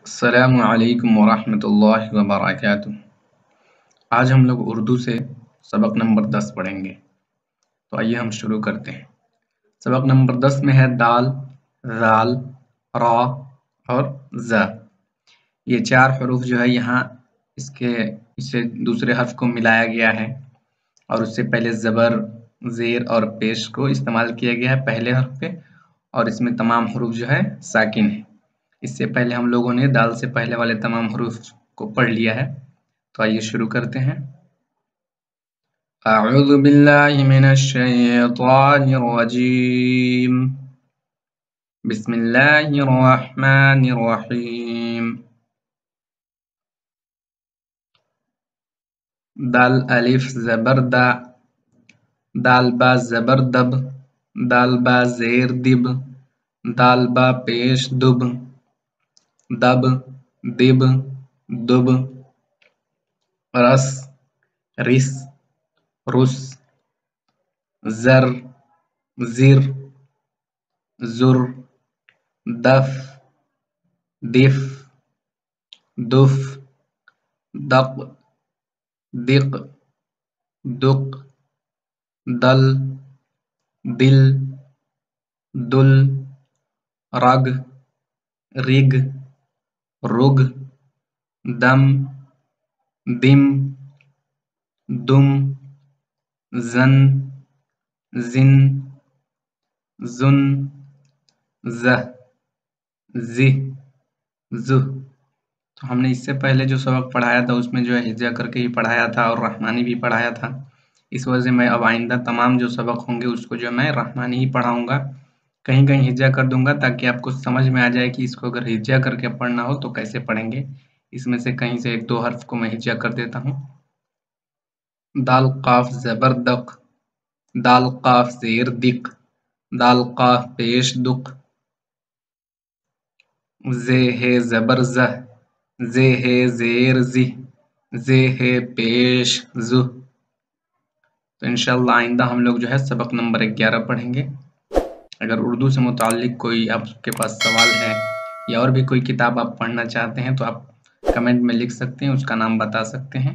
السلام علیکم ورحمۃ اللہ وبرکاتہ۔ آج ہم لوگ اردو سے سبق نمبر 10 پڑھیں گے، تو آئیے ہم شروع کرتے ہیں۔ سبق نمبر 10 میں ہے دال، ذال، را اور ز۔ یہ چار حروف جو ہے یہاں اسے دوسرے حرف کو ملایا گیا ہے، اور اس سے پہلے زبر، زیر اور پیش کو استعمال کیا گیا ہے پہلے حرف پہ، اور اس میں تمام حروف جو ہے ساکن ہے۔ اس سے پہلے ہم لوگوں نے دال سے پہلے والے تمام حروف کو پڑھ لیا ہے، تو آئیے شروع کرتے ہیں۔ اعوذ باللہ من الشیطان الرجیم، بسم اللہ الرحمن الرحیم۔ دال الف زبر دا، دال با زبر دب، دال با زیر دب، دال با پیش دب، دب دب دب، رس رس رس، زر زر زر، دف دف دف، دق دق دق، دل دل دل، رگ رگ رگ، دم دم دم، زن زن زن، زہ زہ زہ۔ تو ہم نے اس سے پہلے جو سبق پڑھایا تھا اس میں جو ہے ہجا کر کے ہی پڑھایا تھا اور رحمانی بھی پڑھایا تھا۔ اس وجہ سے میں اب آئندہ تمام جو سبق ہوں گے اس کو جو میں رحمانی ہی پڑھاؤں گا، کہیں کہیں ہجا کر دوں گا تاکہ آپ کو سمجھ میں آ جائے کہ اس کو اگر ہجا کر کے پڑھنا ہو تو کیسے پڑھیں گے۔ اس میں سے کہیں سے ایک دو حرف کو میں ہجا کر دیتا ہوں۔ دال قاف زبر دق، دال قاف زیر دق، دال قاف پیش دق، زے ہے زبر زہ، زے ہے زیر زہ، زے ہے پیش زہ۔ تو انشاءاللہ آئندہ ہم لوگ جو ہے سبق نمبر 11 پڑھیں گے۔ اگر اردو سے متعلق کوئی آپ کے پاس سوال ہے یا اور بھی کوئی کتاب آپ پڑھنا چاہتے ہیں تو آپ کمنٹ میں لکھ سکتے ہیں، اس کا نام بتا سکتے ہیں۔